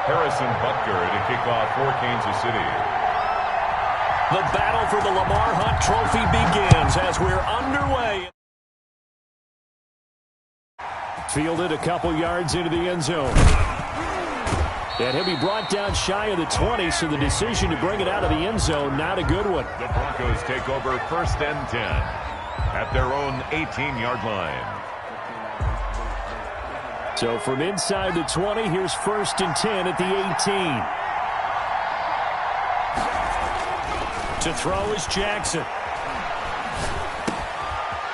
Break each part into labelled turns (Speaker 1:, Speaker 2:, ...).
Speaker 1: Harrison Butker to kick off for Kansas City.
Speaker 2: The battle for the Lamar Hunt Trophy begins as we're underway. Fielded a couple yards into the end zone. And he'll be brought down shy of the 20, so the decision to bring it out of the end zone, not a good one.
Speaker 1: The Broncos take over 1st and 10 at their own 18-yard line.
Speaker 2: So from inside the 20, here's 1st and 10 at the 18. To throw is Jackson.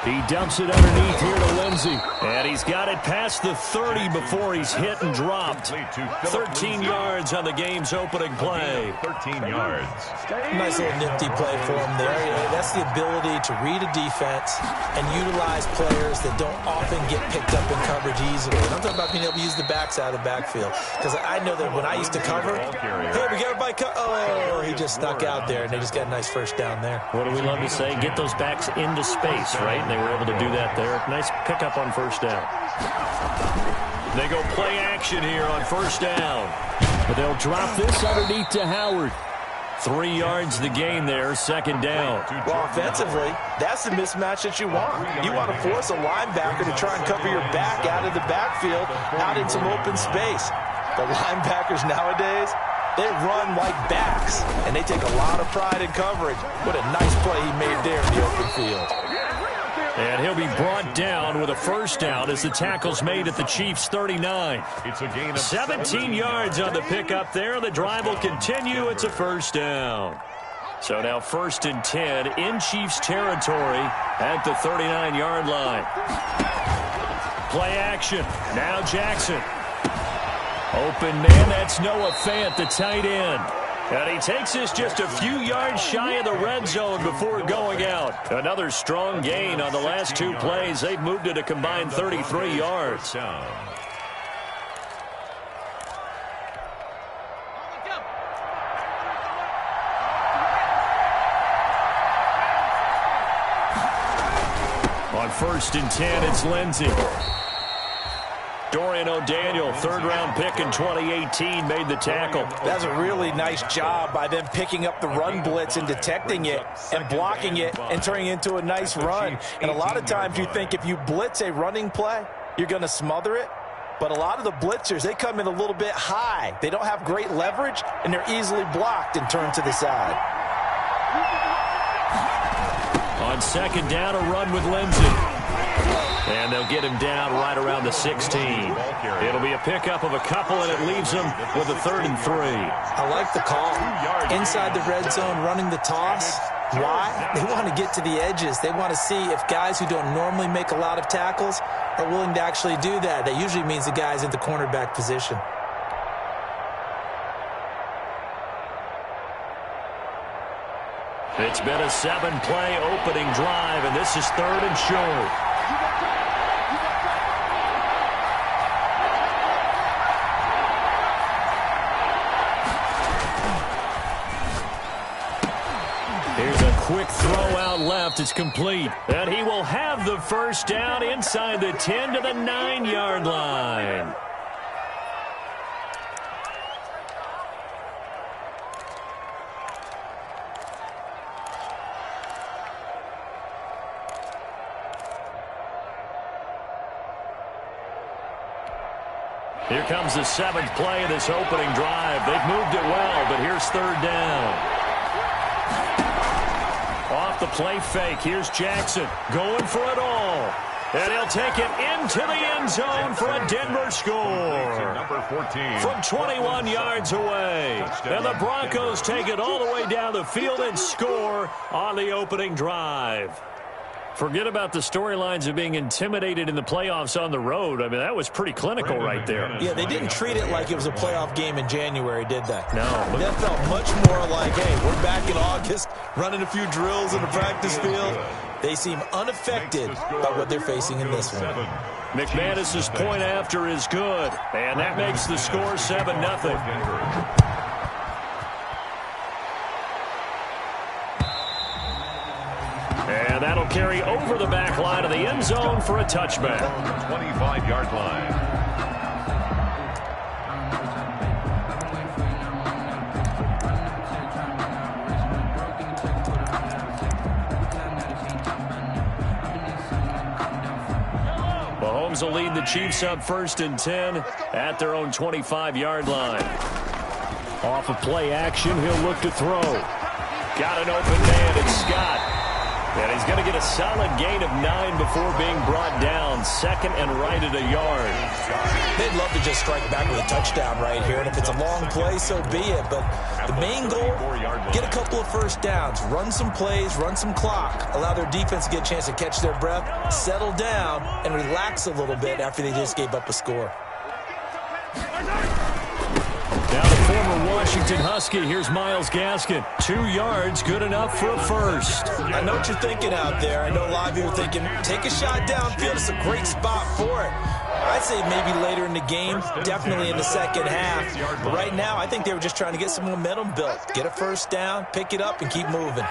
Speaker 2: He dumps it underneath here to Lindsey. And he's got it past the 30 before he's hit and dropped. 13 yards on the game's opening play.
Speaker 1: 13 yards.
Speaker 3: Nice little nifty play for him there. That's the ability to read a defense and utilize players that don't often get picked up in coverage easily. And I'm talking about being able to use the backs out of the backfield. Because I know that when I used to cover, hey, we got everybody oh, he just stuck out there, and they just got a nice first down there.
Speaker 2: What do we love to say? Get those backs into space, right? And they were able to do that there. Nice pickup on first down. They go play action here on first down. But they'll drop this underneath to Howard. 3 yards the gain there, 2nd down.
Speaker 3: Well, offensively, that's the mismatch that you want. You want to force a linebacker to try and cover your back out of the backfield, out in some open space. The linebackers nowadays, they run like backs, and they take a lot of pride in coverage. What a nice play he made there in the open field.
Speaker 2: And he'll be brought down with a first down as the tackle's made at the Chiefs' 39.
Speaker 1: It's a gain of
Speaker 2: 17 yards on the pickup there. The drive will continue. It's a first down. So now 1st and 10 in Chiefs territory at the 39-yard line. Play action. Now Jackson. Open man, that's Noah Fant, the tight end. And he takes us just a few yards shy of the red zone before going out. Another strong gain on the last 2 plays. They've moved it a combined 33 yards. On 1st and 10, it's Lindsey. Dorian O'Daniel, 3rd-round pick in 2018, made the tackle.
Speaker 3: That's a really nice job by them picking up the run blitz and detecting it and blocking it and turning it into a nice run. And a lot of times you think if you blitz a running play, you're going to smother it. But a lot of the blitzers, they come in a little bit high. They don't have great leverage, and they're easily blocked and turned to the side.
Speaker 2: On 2nd down, a run with Lindsey. And they'll get him down right around the 16. It'll be a pickup of a couple, and it leaves them with a 3rd and 3.
Speaker 3: I like the call. Inside the red zone, running the toss. Why? They want to get to the edges. They want to see if guys who don't normally make a lot of tackles are willing to actually do that. That usually means the guy's in the cornerback position.
Speaker 2: It's been a 7-play opening drive, and this is 3rd and short. Here's a quick throw out left. It's complete. And he will have the first down inside the 10 to the 9-yard line. Here comes the 7th play of this opening drive. They've moved it well, but here's 3rd down. Off the play fake, here's Jackson going for it all. And he'll take it into the end zone for a Denver score.
Speaker 1: Number 14.
Speaker 2: From 21 yards away. And the Broncos take it all the way down the field and score on the opening drive. Forget about the storylines of being intimidated in the playoffs on the road. I mean, that was pretty clinical right there.
Speaker 3: Yeah, they didn't treat it like it was a playoff game in January, did they?
Speaker 2: No.
Speaker 3: That felt much more like, hey, we're back in August, running a few drills in the practice field. They seem unaffected by what they're facing in this one.
Speaker 2: McManus's point after is good, and that makes the score 7-0. And that'll carry over the back line of the end zone for a touchback.
Speaker 1: 25-yard line.
Speaker 2: Broncos will lead the Chiefs up 1st and 10 at their own 25-yard line.
Speaker 4: Off of play action, he'll look to throw.
Speaker 2: Got an open man, it's Scott. And he's going to get a solid gain of 9 before being brought down. 2nd and right at a yard.
Speaker 3: They'd love to just strike back with a touchdown right here. And if it's a long play, so be it. But the main goal, get a couple of first downs. Run some plays, run some clock. Allow their defense to get a chance to catch their breath, settle down, and relax a little bit after they just gave up a score.
Speaker 2: Now the former Washington Husky, here's Myles Gaskin. 2 yards, good enough for a first.
Speaker 3: I know what you're thinking out there. I know a lot of you are thinking, take a shot downfield. It's a great spot for it. I'd say maybe later in the game, definitely in the second half. But right now, I think they were just trying to get some momentum built. Get a first down, pick it up, and keep moving.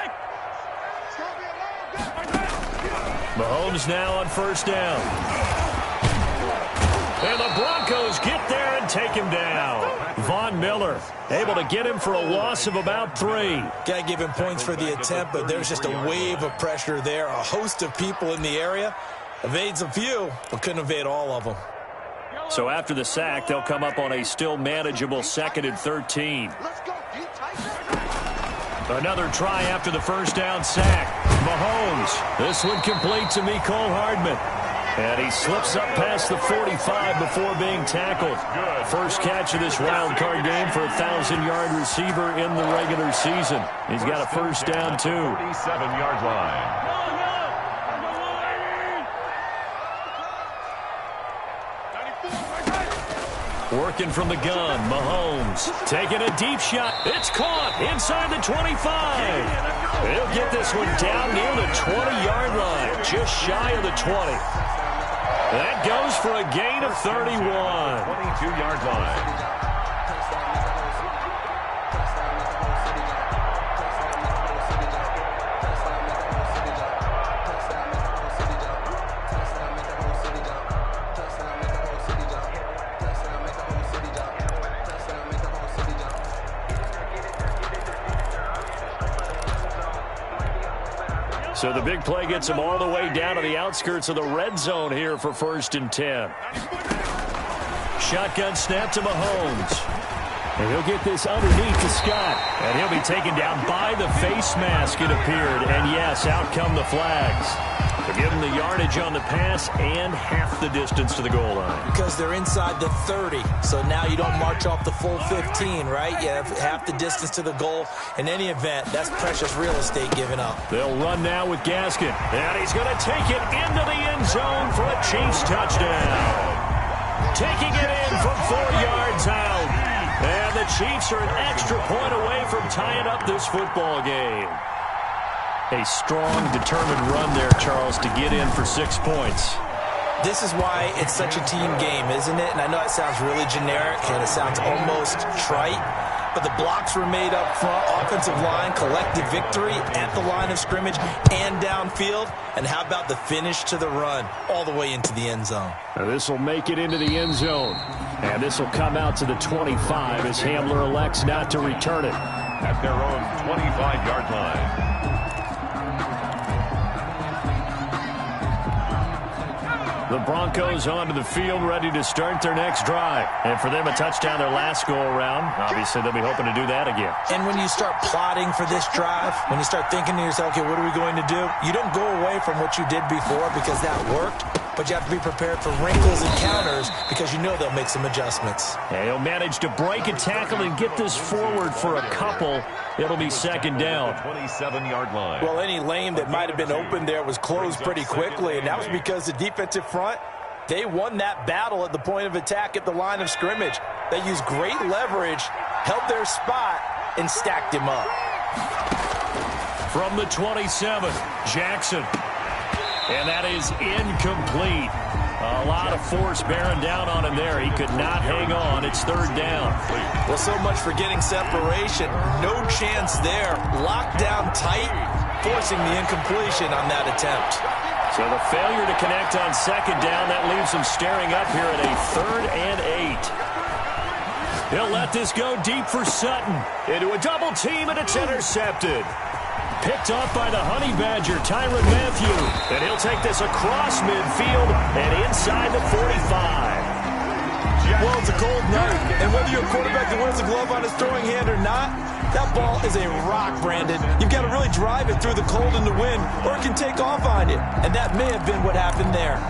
Speaker 2: Mahomes now on 1st down. And the Broncos get there and take him down. Von Miller able to get him for a loss of about 3.
Speaker 3: Got to give him points for the attempt, but there's just a wave of pressure there. A host of people in the area. Evades a few, but couldn't evade all of them.
Speaker 2: So after the sack, they'll come up on a still manageable 2nd and 13. Another try after the first down sack. Mahomes. This one complete to Mecole Hardman. And he slips up past the 45 before being tackled. First catch of this wild card game for a 1,000-yard receiver in the regular season. He's got a first down, too.
Speaker 1: 47-yard line.
Speaker 2: Working from the gun, Mahomes taking a deep shot. It's caught inside the 25. He'll get this one down near the 20-yard line, just shy of the 20. That goes for a gain of 31.
Speaker 1: 22-yard line.
Speaker 2: So the big play gets him all the way down to the outskirts of the red zone here for 1st and 10. Shotgun snap to Mahomes. And he'll get this underneath to Scott. And he'll be taken down by the face mask, it appeared. And yes, out come the flags. To give him the yardage on the pass and half the distance to the goal line.
Speaker 3: Because they're inside the 30, so now you don't march off the full 15, right? You have half the distance to the goal. In any event, that's precious real estate given up.
Speaker 2: They'll run now with Gaskin. And he's going to take it into the end zone for a Chiefs touchdown. Taking it in from 4 yards out. And the Chiefs are an extra point away from tying up this football game. A strong, determined run there, Charles, to get in for 6 points.
Speaker 3: This is why it's such a team game, isn't it? And I know it sounds really generic and it sounds almost trite, but the blocks were made up front, offensive line, collective victory at the line of scrimmage and downfield. And how about the finish to the run all the way into the end zone?
Speaker 4: Now this will make it into the end zone. And this will come out to the 25 as Hamler elects not to return it.
Speaker 1: At their own 25-yard line.
Speaker 2: The Broncos onto the field, ready to start their next drive. And for them, a touchdown their last go-around. Obviously, they'll be hoping to do that again.
Speaker 3: And when you start plotting for this drive, when you start thinking to yourself, okay, what are we going to do? You don't go away from what you did before because that worked, but you have to be prepared for wrinkles and counters because you know they'll make some adjustments.
Speaker 2: And he'll manage to break a tackle and get this forward for a couple. It'll be 2nd down.
Speaker 1: 27-yard line.
Speaker 3: Well, any lane that might have been open there was closed pretty quickly, and that was because the defensive front, they won that battle at the point of attack at the line of scrimmage. They used great leverage, held their spot, and stacked him up.
Speaker 2: From the 27, Jackson. And that is incomplete. A lot of force bearing down on him there. He could not hang on. It's 3rd down.
Speaker 3: Well, so much for getting separation. No chance there. Locked down tight, forcing the incompletion on that attempt.
Speaker 2: So the failure to connect on 2nd down, that leaves him staring up here at a 3rd and 8. He'll let this go deep for Sutton. Into a double team, and it's intercepted. Picked off by the Honey Badger, Tyrann Mathieu. And he'll take this across midfield and inside the 45.
Speaker 3: Well, it's a cold night, and whether you're a quarterback that wears a glove on his throwing hand or not, that ball is a rock, Brandon. You've got to really drive it through the cold and the wind, or it can take off on you. And that may have been what happened there.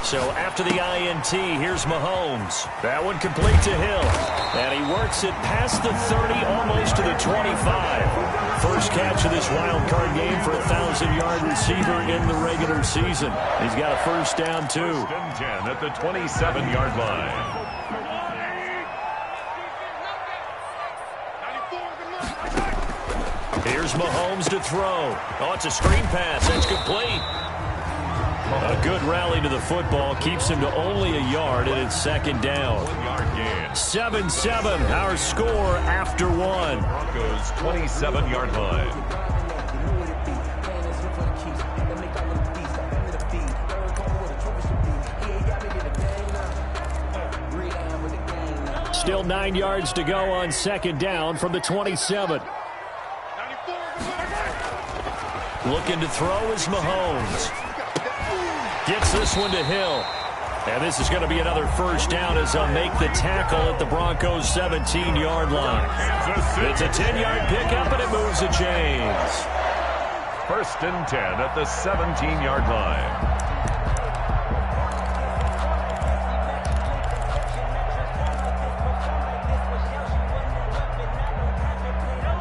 Speaker 2: So after the INT, here's Mahomes. That one complete to Hill. And he works it past the 30, almost to the 25. First catch of this wild card game for a 1,000-yard receiver in the regular season. He's got a first down, too.
Speaker 1: First and 10 at the 27-yard line.
Speaker 2: Here's Mahomes to throw. Oh, it's a screen pass. That's complete. A good rally to the football keeps him to only a yard, and it's second down.
Speaker 1: 1-yard gain.
Speaker 2: 7-7, our score after one.
Speaker 1: Broncos 27-yard line.
Speaker 4: Still 9 yards to go on second down from the 27.
Speaker 2: Looking to throw is Mahomes. Gets this one to Hill. And this is going to be another first down as they'll make the tackle at the Broncos' 17-yard line. It's a 10-yard pickup, and it moves the chains.
Speaker 1: First and 10 at the 17-yard line.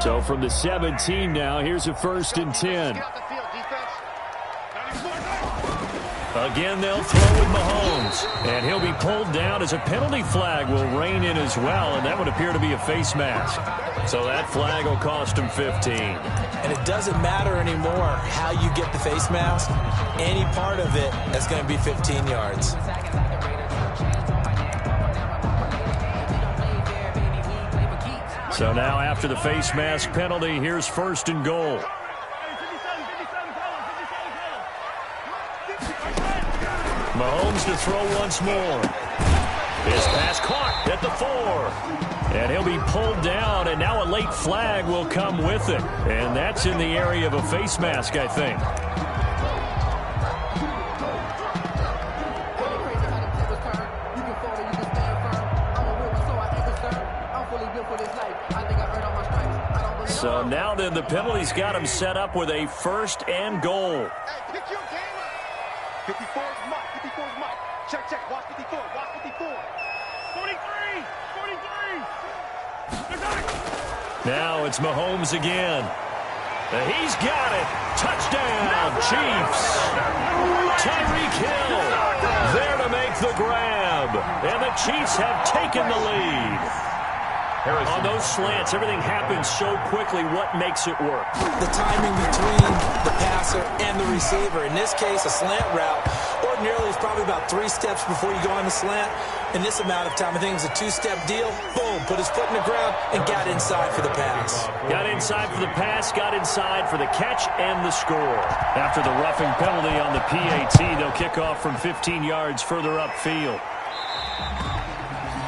Speaker 4: So from the 17 now, here's a first and 10.
Speaker 2: Again, they'll throw with Mahomes. And he'll be pulled down as a penalty flag will rein in as well, and that would appear to be a face mask. So that flag will cost him 15.
Speaker 3: And it doesn't matter anymore how you get the face mask. Any part of it is going to be 15 yards.
Speaker 2: So now after the face mask penalty, here's first and goal. Mahomes to throw once more. His pass caught at the 4. And he'll be pulled down, and now a late flag will come with it. And that's in the area of a face mask, I think. So now then the penalty's got him set up with a first and goal.
Speaker 5: 54 is Mike. 54 is Mike. Check, check. Watch 54. Watch 54. 43. 43.
Speaker 2: Now it's Mahomes again. He's got it. Touchdown, Chiefs. Tyreek Hill there to make the grab. And the Chiefs have taken the lead. On those slants, everything happens so quickly. What makes it work?
Speaker 3: The timing between the passer and the receiver. In this case, a slant route ordinarily is probably about 3 steps before you go on the slant. In this amount of time, I think it was a 2-step deal. Boom, put his foot in the ground and got inside for the pass.
Speaker 2: Got inside for the pass, got inside for the catch and the score. After the roughing penalty on the PAT, they'll kick off from 15 yards further upfield.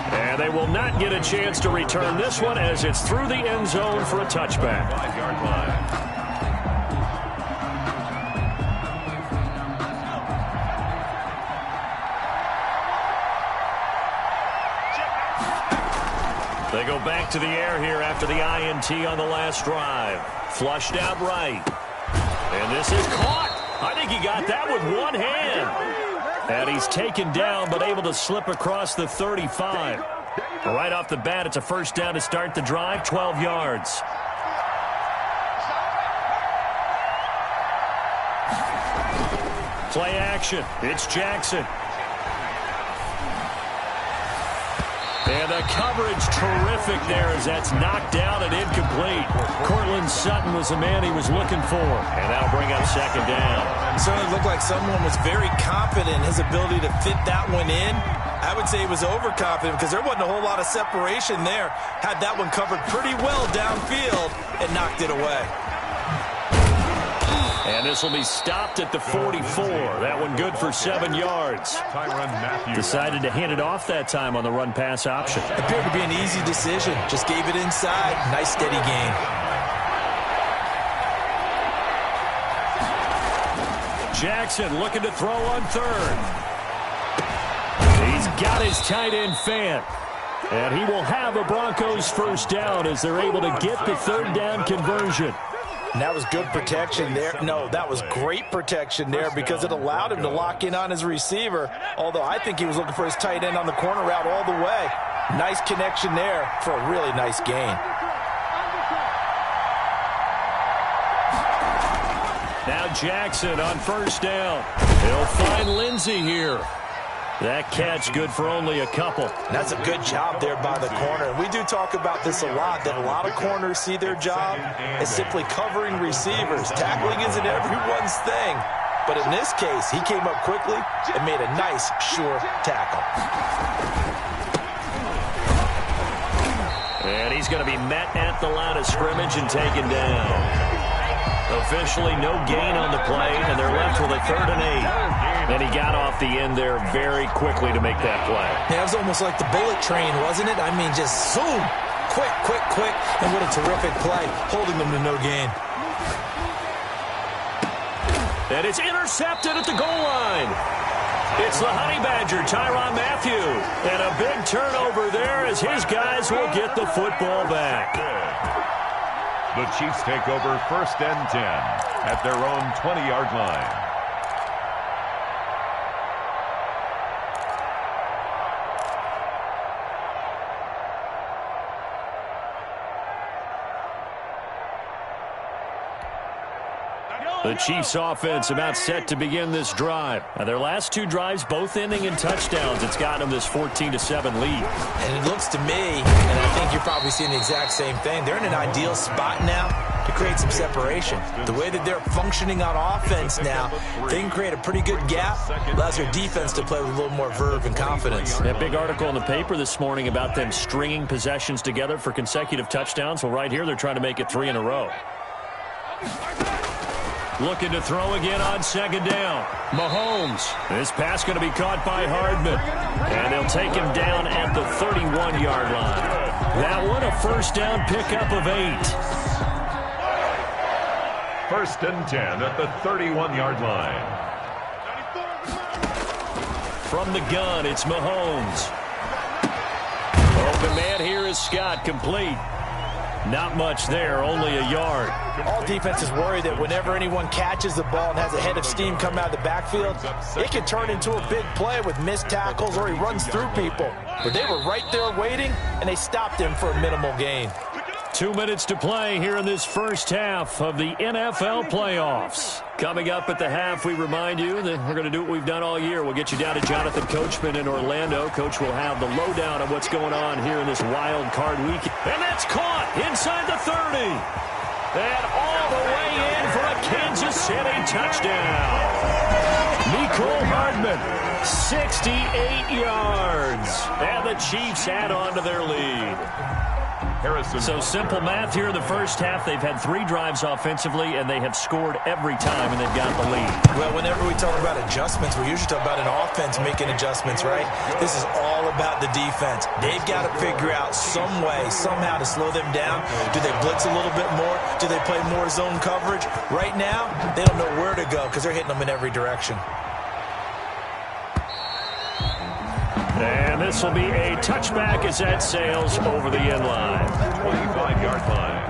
Speaker 2: And they will not get a chance to return this one as it's through the end zone for a touchback.
Speaker 1: 5-yard line.
Speaker 2: They go back to the air here after the INT on the last drive. Flushed out right. And this is caught. I think he got that with one hand. And he's taken down, but able to slip across the 35. Right off the bat, it's a first down to start the drive, 12 yards. Play action. It's Jackson. And the coverage terrific there as that's knocked down and incomplete. Cortland Sutton was the man he was looking for. And that'll bring up second down.
Speaker 3: It certainly looked like someone was very confident in his ability to fit that one in. I would say he was overconfident because there wasn't a whole lot of separation there. Had that one covered pretty well downfield and knocked it away.
Speaker 2: And this will be stopped at the 44. That one good for 7 yards. Decided to hand it off that time on the run-pass option.
Speaker 3: Appeared to be an easy decision. Just gave it inside. Nice, steady gain.
Speaker 2: Jackson looking to throw on third. He's got his tight end fan. And he will have a Broncos first down as they're able to get the third down conversion.
Speaker 3: And that was good protection there. No, that was great protection there because it allowed him to lock in on his receiver, although I think he was looking for his tight end on the corner route all the way. Nice connection there for a really nice gain.
Speaker 2: Now Jackson on first down. He'll find Lindsey here. That catch good for only a couple.
Speaker 3: That's a good job there by the corner. And we do talk about this a lot, that a lot of corners see their job as simply covering receivers. Tackling isn't everyone's thing. But in this case, he came up quickly and made a nice, sure tackle.
Speaker 2: And he's going to be met at the line of scrimmage and taken down. Officially no gain on the play, and they're left with a 3rd and 8. And he got off the end there very quickly to make that play.
Speaker 3: Yeah, it was almost like the bullet train, wasn't it? I mean, just zoom. Quick, quick, quick. And what a terrific play, holding them to no gain.
Speaker 2: And it's intercepted at the goal line. It's the Honey Badger, Tyrann Mathieu. And a big turnover there as his guys will get the football back.
Speaker 1: The Chiefs take over 1st and 10 at their own 20-yard line.
Speaker 2: The Chiefs offense about set to begin this drive. Now, their last 2 drives both ending in touchdowns. It's gotten them this 14-7 lead.
Speaker 3: And it looks to me, and I think you're probably seeing the exact same thing, they're in an ideal spot now to create some separation. The way that they're functioning on offense now, they can create a pretty good gap. Allows their defense to play with a little more verve and confidence.
Speaker 2: That big article in the paper this morning about them stringing possessions together for consecutive touchdowns. Well, right here, they're trying to make it 3 in a row. Looking to throw again on 2nd down. Mahomes. This pass going to be caught by Hardman. And they'll take him down at the 31-yard line. That one a first down pickup of 8.
Speaker 1: 1st and 10 at the 31-yard line.
Speaker 2: From the gun, it's Mahomes. Open man here is Scott, complete. Not much there, only a yard.
Speaker 3: All defenses worry that whenever anyone catches the ball and has a head of steam coming out of the backfield, it can turn into a big play with missed tackles or he runs through people. But they were right there waiting, and they stopped him for a minimal gain.
Speaker 2: 2 minutes to play here in this first half of the NFL playoffs. Coming up at the half, we remind you that we're going to do what we've done all year. We'll get you down to Jonathan Coachman in Orlando. Coach will have the lowdown on what's going on here in this wild card weekend. And that's caught inside the 30. And all the way in for a Kansas City touchdown. Mecole Hardman, 68 yards. And the Chiefs add on to their lead. So simple math here in the first half. They've had 3 drives offensively, and they have scored every time, and they've got the lead.
Speaker 3: Well, whenever we talk about adjustments, we usually talk about an offense making adjustments, right? This is all about the defense. They've got to figure out some way, somehow to slow them down. Do they blitz a little bit more? Do they play more zone coverage? Right now, they don't know where to go because they're hitting them in every direction.
Speaker 2: And this will be a touchback as that sails over the end line.
Speaker 1: 25-yard line.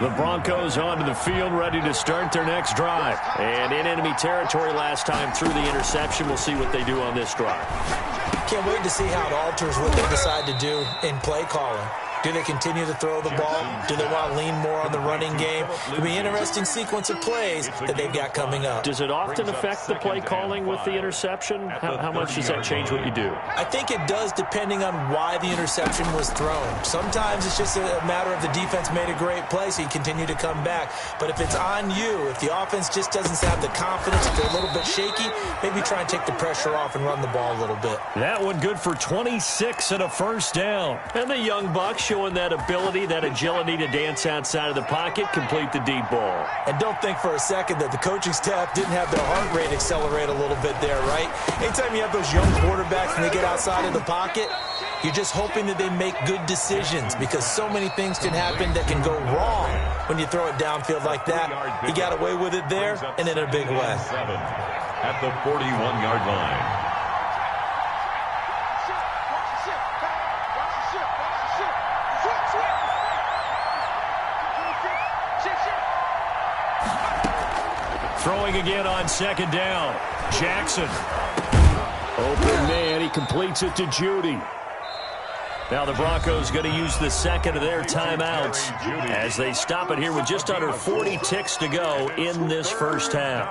Speaker 2: The Broncos onto the field, ready to start their next drive. And in enemy territory last time through the interception. We'll see what they do on this drive.
Speaker 3: Can't wait to see how it alters what they decide to do in play calling. Do they continue to throw the ball? Do they want to lean more on the running game? It'll be an interesting sequence of plays that they've got coming up.
Speaker 2: Does it often affect the play calling with the interception? How much does that change what you do?
Speaker 3: I think it does depending on why the interception was thrown. Sometimes it's just a matter of the defense made a great play, so you continue to come back. But if it's on you, if the offense just doesn't have the confidence, if they're a little bit shaky, maybe try and take the pressure off and run the ball a little bit.
Speaker 2: That one good for 26 and a first down. And the Young Bucks showing that ability, that agility to dance outside of the pocket, complete the deep ball.
Speaker 3: And don't think for a second that the coaching staff didn't have their heart rate accelerate a little bit there, right? Anytime you have those young quarterbacks and they get outside of the pocket, you're just hoping that they make good decisions because so many things can happen that can go wrong when you throw it downfield like that. He got away with it there and in a big way.
Speaker 1: At the 41-yard line.
Speaker 2: Throwing again on second down. Jackson.
Speaker 4: Open man. He completes it to Judy.
Speaker 2: Now the Broncos going to use the second of their timeouts as they stop it here with just under 40 ticks to go in this first half.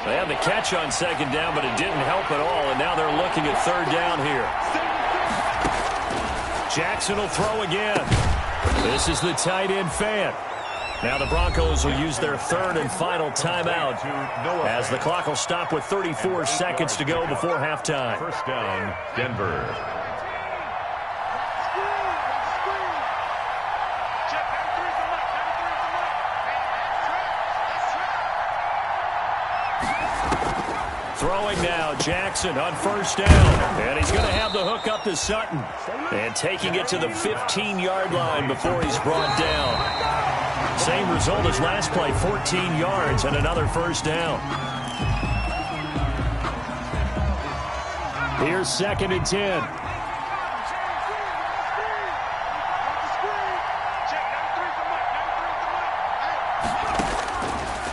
Speaker 2: They had the catch on second down, but it didn't help at all, and now they're looking at third down here. Jackson will throw again. This is the tight end Fant. Now the Broncos will use their third and final timeout as the clock will stop with 34 seconds to go before halftime.
Speaker 1: First down, Denver.
Speaker 2: Throwing now, Jackson on first down. And he's going to have the hook up to Sutton. And taking it to the 15-yard line before he's brought down. Same result as last play, 14 yards and another first down.
Speaker 4: Here's second and 10.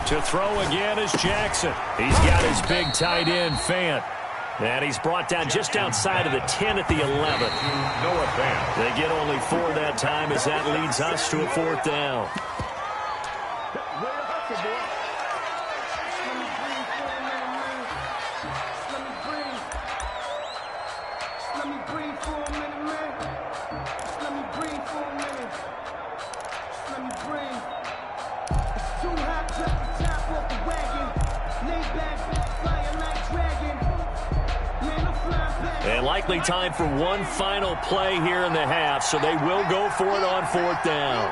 Speaker 2: To throw again is Jackson. He's got his big tight end, Fant. And he's brought down just outside of the 10 at the 11.
Speaker 1: Noah Fant.
Speaker 2: They get only 4 that time as that leads us to a fourth down. And likely time for one final play here in the half, so they will go for it on fourth down.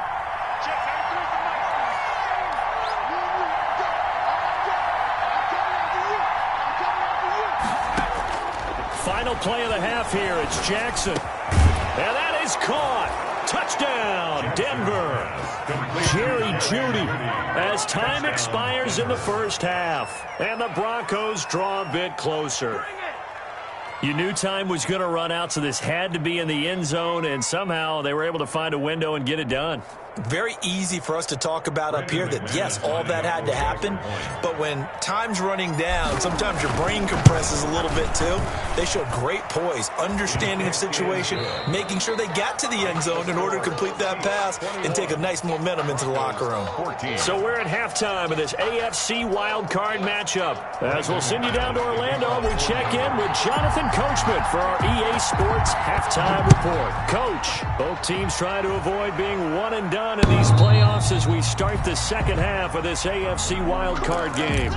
Speaker 2: Final play of the half here. It's Jackson. And that is caught. Touchdown, Denver. Jerry Jeudy as time expires in the first half. And the Broncos draw a bit closer. You knew time was going to run out, so this had to be in the end zone, and somehow they were able to find a window and get it done.
Speaker 3: Very easy for us to talk about up here that, yes, all that had to happen, but when time's running down, sometimes your brain compresses a little bit too. They showed great poise, understanding of situation, making sure they got to the end zone in order to complete that pass and take a nice momentum into the locker room.
Speaker 2: So we're at halftime of this AFC Wildcard matchup. As we'll send you down to Orlando, we check in with Jonathan Coachman for our EA Sports Halftime Report. Coach, both teams try to avoid being one and done in these playoffs as we start the second half of this AFC Wildcard game.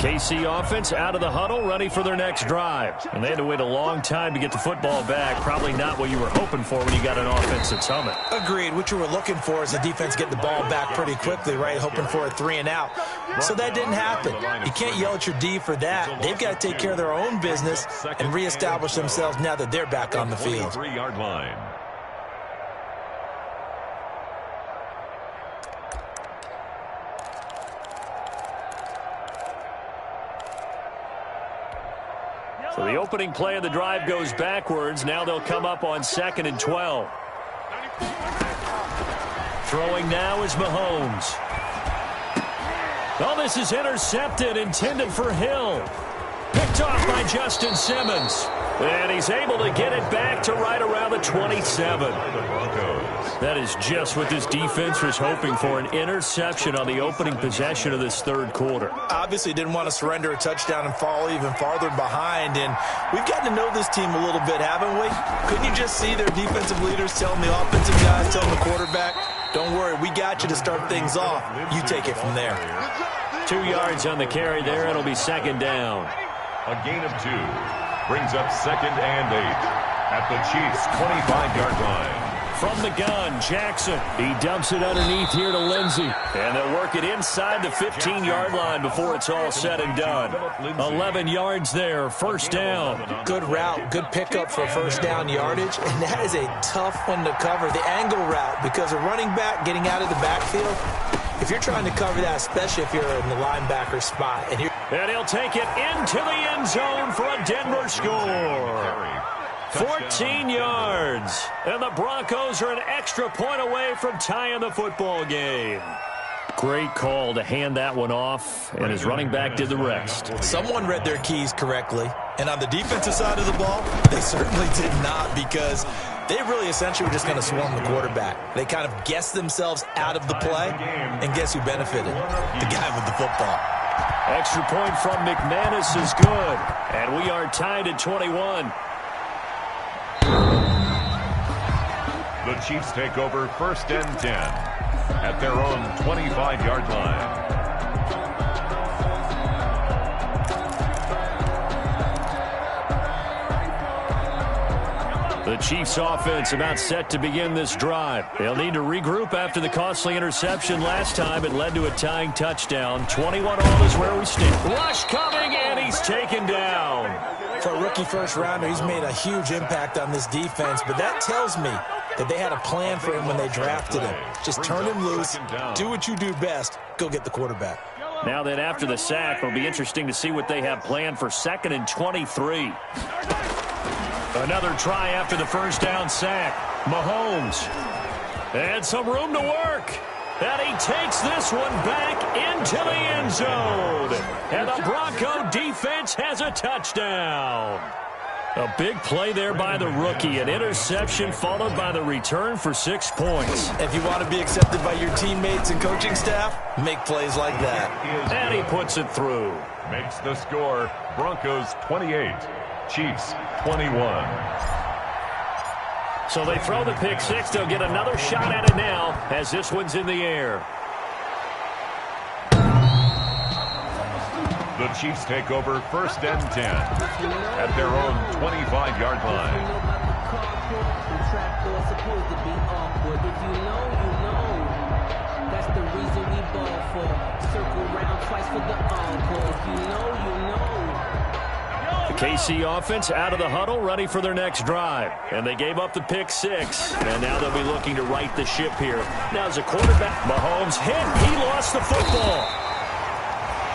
Speaker 2: KC offense out of the huddle, ready for their next drive. And they had to wait a long time to get the football back. Probably not what you were hoping for when you got an offense that's humming.
Speaker 3: Agreed. What you were looking for is the defense getting the ball back pretty quickly, right? Hoping for a 3 and out. So that didn't happen. You can't yell at your D for that. They've got to take care of their own business and reestablish themselves now that they're back on the field.
Speaker 1: 3-yard line.
Speaker 2: So the opening play of the drive goes backwards. Now they'll come up on 2nd and 12. Throwing now is Mahomes. Oh, this is intercepted, intended for Hill. Picked off by Justin Simmons. And he's able to get it back to right around the 27.
Speaker 1: The Broncos.
Speaker 2: That is just what this defense was hoping for, an interception on the opening possession of this third quarter.
Speaker 3: Obviously didn't want to surrender a touchdown and fall even farther behind, and we've gotten to know this team a little bit, haven't we? Couldn't you just see their defensive leaders telling the offensive guys, telling the quarterback, don't worry, we got you to start things off. You take it from there.
Speaker 2: 2 yards on the carry there. It'll be second down.
Speaker 1: A gain of 2 brings up 2nd and 8 at the Chiefs' 25-yard line.
Speaker 2: From the gun, Jackson.
Speaker 4: He dumps it underneath here to Lindsey.
Speaker 2: And they'll work it inside the 15-yard line before it's all said and done. 11 yards there, first down.
Speaker 3: Good route, good pickup for first down yardage, and that is a tough one to cover, the angle route, because a running back getting out of the backfield, if you're trying to cover that, especially if you're in the linebacker spot. And
Speaker 2: he'll take it into the end zone for a Denver score. 14 yards. And the Broncos are an extra point away from tying the football game. Great call to hand that one off, and his running back did the rest.
Speaker 3: Someone read their keys correctly, and on the defensive side of the ball, they certainly did not, because they really essentially were just going to swarm the quarterback. They kind of guessed themselves out of the play, and guess who benefited? The guy with the football.
Speaker 2: Extra point from McManus is good, and we are tied at 21.
Speaker 1: The Chiefs take over 1st and 10 at their own 25-yard line.
Speaker 2: The Chiefs offense about set to begin this drive. They'll need to regroup after the costly interception last time. It led to a tying touchdown. 21-all is where we stand. Rush coming, and he's taken down.
Speaker 3: For a rookie first rounder, he's made a huge impact on this defense, but that tells me that they had a plan for him when they drafted him. Just turn him loose, do what you do best, go get the quarterback.
Speaker 2: Now then, after the sack, it'll be interesting to see what they have planned for 2nd and 23. Another try after the first down sack. Mahomes. And some room to work. And he takes this one back into the end zone. And the Bronco defense has a touchdown. A big play there by the rookie. An interception followed by the return for 6 points.
Speaker 3: If you want to be accepted by your teammates and coaching staff, make plays like that.
Speaker 2: And he puts it through.
Speaker 1: Makes the score Broncos 28, Chiefs 21.
Speaker 2: So they throw the pick six. They'll get another shot at it now as this one's in the air.
Speaker 1: The Chiefs take over 1st and 10 at their own 25-yard line.
Speaker 2: The KC offense out of the huddle, ready for their next drive. And they gave up the pick six. And now they'll be looking to right the ship here. Now as a quarterback, Mahomes hit. He lost the football.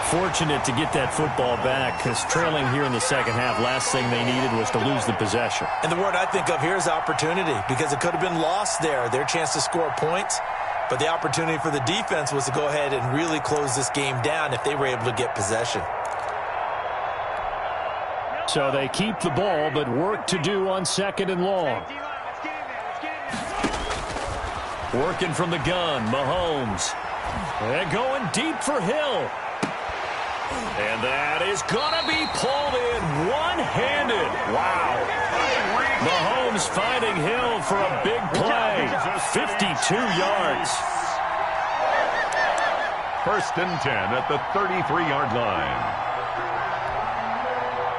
Speaker 2: Fortunate to get that football back, because trailing here in the second half, last thing they needed was to lose the possession.
Speaker 3: And the word I think of here is opportunity, because it could have been lost there, their chance to score points. But the opportunity for the defense was to go ahead and really close this game down if they were able to get possession.
Speaker 4: So they keep the ball, but work to do on 2nd and long.
Speaker 2: Working from the gun, Mahomes. And going deep for Hill. And that is going to be pulled in one-handed. Wow. Mahomes finding Hill for a big play. 52 yards.
Speaker 1: 1st and 10 at the 33-yard line.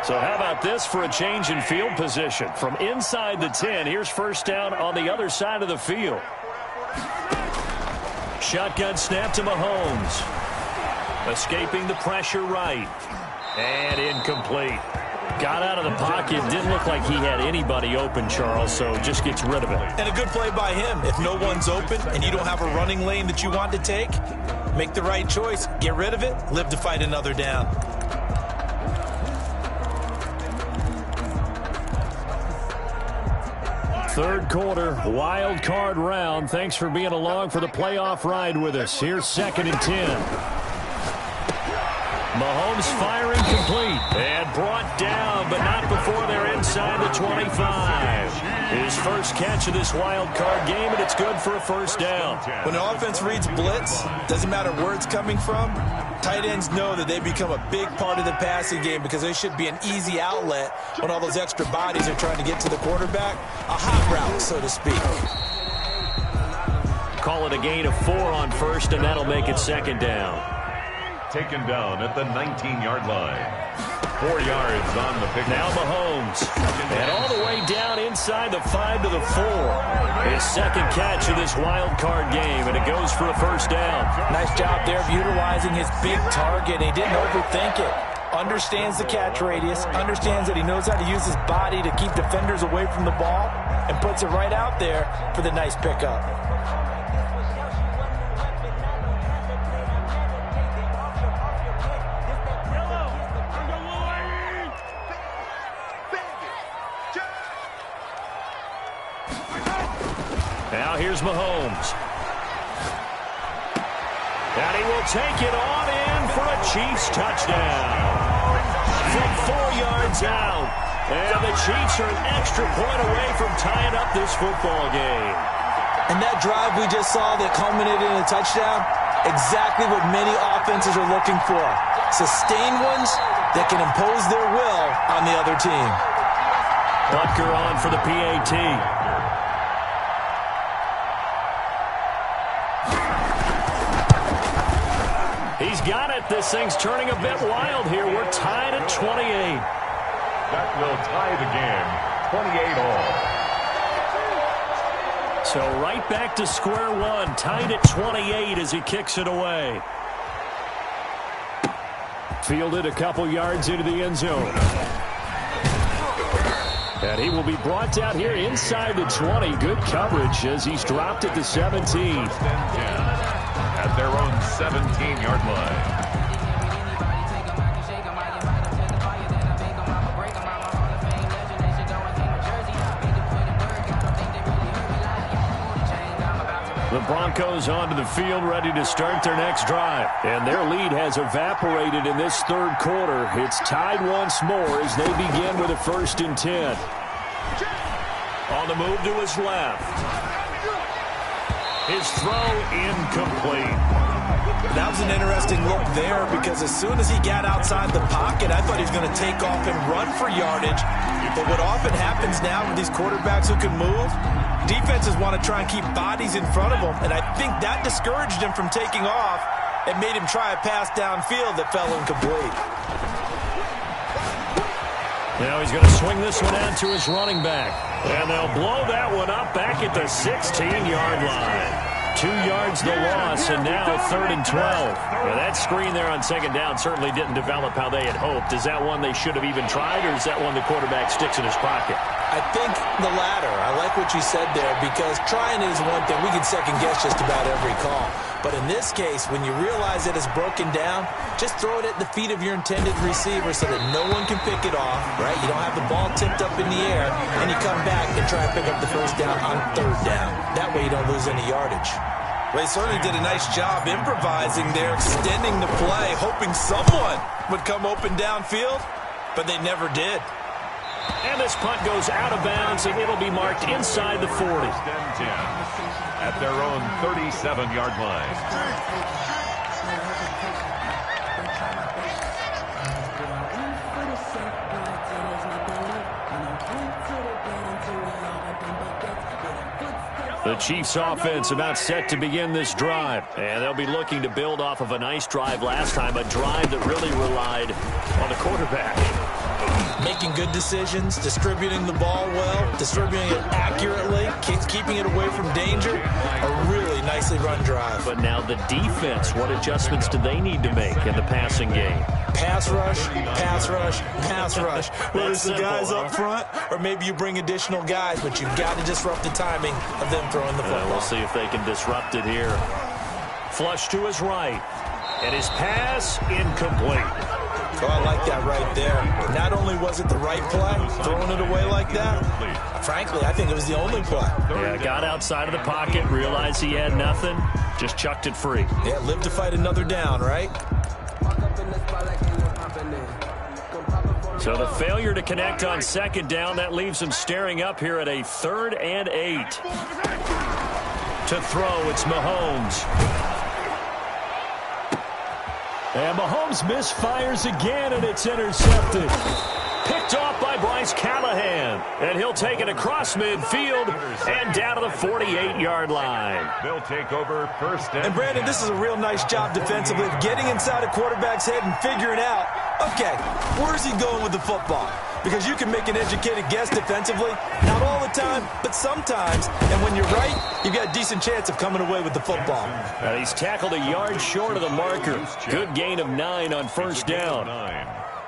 Speaker 2: So how about this for a change in field position? From inside the 10, here's first down on the other side of the field. Shotgun snap to Mahomes. Escaping the pressure right. And incomplete. Got out of the pocket. Didn't look like he had anybody open, Charles, so just gets rid of it.
Speaker 3: And a good play by him. If no one's open and you don't have a running lane that you want to take, make the right choice. Get rid of it. Live to fight another down.
Speaker 4: Third quarter, wild card round. Thanks for being along for the playoff ride with us. Here's 2nd and 10.
Speaker 2: Mahomes firing complete. And brought down, but not before they're inside the 25. His first catch of this wild card game, and it's good for a first down.
Speaker 3: When the offense reads blitz, doesn't matter where it's coming from, tight ends know that they become a big part of the passing game because they should be an easy outlet when all those extra bodies are trying to get to the quarterback. A hot route, so to speak.
Speaker 2: Call it a gain of 4 on first, and that'll make it second down.
Speaker 1: Taken down at the 19-yard line. 4 yards on the pick.
Speaker 2: Now Mahomes. And all the way down inside the 5 to the 4. His second catch of this wild card game, and it goes for a first down.
Speaker 3: Nice job there of utilizing his big target. He didn't overthink it. Understands the catch radius, understands that he knows how to use his body to keep defenders away from the ball, and puts it right out there for the nice pickup.
Speaker 2: Now here's Mahomes. And he will take it on in for a Chiefs touchdown. From 4 yards out. And the Chiefs are an extra point away from tying up this football game.
Speaker 3: And that drive we just saw that culminated in a touchdown, exactly what many offenses are looking for. Sustained ones that can impose their will on the other team.
Speaker 2: Butker on for the PAT. He's got it. This thing's turning a bit wild here. We're tied at 28.
Speaker 1: That will tie the game. 28 all.
Speaker 2: So right back to square one. Tied at 28 as he kicks it away.
Speaker 4: Fielded a couple yards into the end zone. And he will be brought down here inside the 20. Good coverage as he's dropped at the 17.
Speaker 1: At their own 17-yard line.
Speaker 2: The Broncos onto the field, ready to start their next drive. And their lead has evaporated in this third quarter. It's tied once more as they begin with a 1st and 10. On the move to his left. His throw incomplete.
Speaker 3: That was an interesting look there because as soon as he got outside the pocket, I thought he was going to take off and run for yardage. But what often happens now with these quarterbacks who can move, defenses want to try and keep bodies in front of them, and I think that discouraged him from taking off and made him try a pass downfield that fell incomplete.
Speaker 2: Now he's going to swing this one out to his running back. And they'll blow that one up back at the 16-yard line. 2 yards the loss, and now 3rd and 12. Well, that screen there on second down certainly didn't develop how they had hoped. Is that one they should have even tried, or is that one the quarterback sticks in his pocket?
Speaker 3: I think the latter. I like what you said there because trying is one thing. We can second-guess just about every call. But in this case, when you realize that it's broken down, just throw it at the feet of your intended receiver so that no one can pick it off, right? You don't have the ball tipped up in the air, and you come back and try to pick up the first down on 3rd down. That way you don't lose any yardage. Well, he certainly did a nice job improvising there, extending the play, hoping someone would come open downfield, but they never did.
Speaker 2: And this punt goes out of bounds, and it'll be marked inside the 40.
Speaker 1: 1st and 10 at their own 37-yard line.
Speaker 2: The Chiefs offense about set to begin this drive. And they'll be looking to build off of a nice drive last time, a drive that really relied on the quarterback.
Speaker 3: Making good decisions, distributing the ball well, distributing it accurately, keeping it away from danger. A really nicely run drive.
Speaker 2: But now the defense, what adjustments do they need to make in the passing game?
Speaker 3: Pass rush, pass rush, pass rush. Whether it's the guys up front or maybe you bring additional guys, but you've got to disrupt the timing of them throwing the football.
Speaker 2: We'll see if they can disrupt it here. Flush to his right. And his pass incomplete.
Speaker 3: Oh, I like that right there. Not only was it the right play, throwing it away like that, frankly, I think it was the only play.
Speaker 2: Yeah, got outside of the pocket, realized he had nothing, just chucked it free.
Speaker 3: Yeah, live to fight another down, right?
Speaker 2: So the failure to connect on second down, that leaves him staring up here at a 3rd and 8. To throw, it's Mahomes.
Speaker 4: And Mahomes misfires again, and it's intercepted.
Speaker 2: Picked off by Bryce Callahan. And he'll take it across midfield and down to the 48-yard line.
Speaker 1: They'll take over first and
Speaker 3: Brandon, this is a real nice job defensively of getting inside a quarterback's head and figuring out, okay, where's he going with the football? Because you can make an educated guess defensively, not all the time, but sometimes. And when you're right, you've got a decent chance of coming away with the football.
Speaker 2: And he's tackled a yard short of the marker. Good gain of 9 on first down.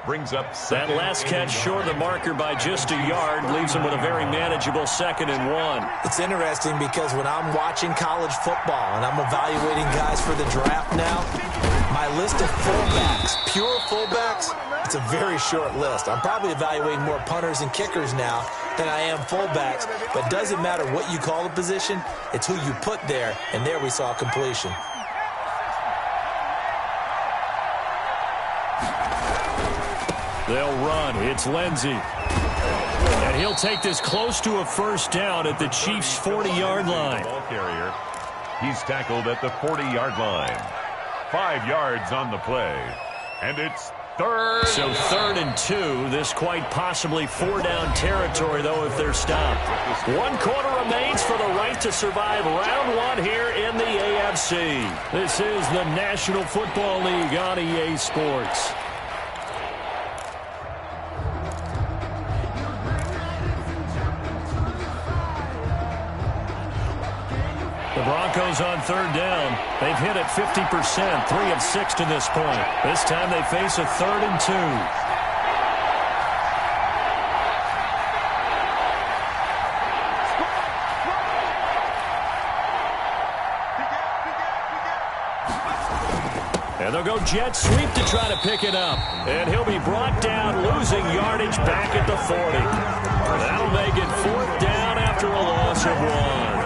Speaker 1: Brings up
Speaker 2: that last catch short of the marker by just a yard leaves him with a very manageable 2nd and 1.
Speaker 3: It's interesting because when I'm watching college football and I'm evaluating guys for the draft now, my list of fullbacks, pure fullbacks, it's a very short list. I'm probably evaluating more punters and kickers now than I am fullbacks, but it doesn't matter what you call a position, it's who you put there, and there we saw completion.
Speaker 2: They'll run. It's Lindsey. And he'll take this close to a first down at the Chiefs' 40-yard line.
Speaker 1: Ball carrier. He's tackled at the 40-yard line. 5 yards on the play. And it's 3rd.
Speaker 2: So 3rd and 2. This quite possibly 4-down territory, though, if they're stopped. 1 quarter remains for the right to survive round 1 here in the AFC. This is the National Football League on EA Sports. The Broncos on 3rd down. They've hit it 50%, 3 of 6 to this point. This time they face a 3rd and 2. And they'll go jet sweep to try to pick it up. And he'll be brought down, losing yardage back at the 40. That'll make it 4th down after a loss of 1.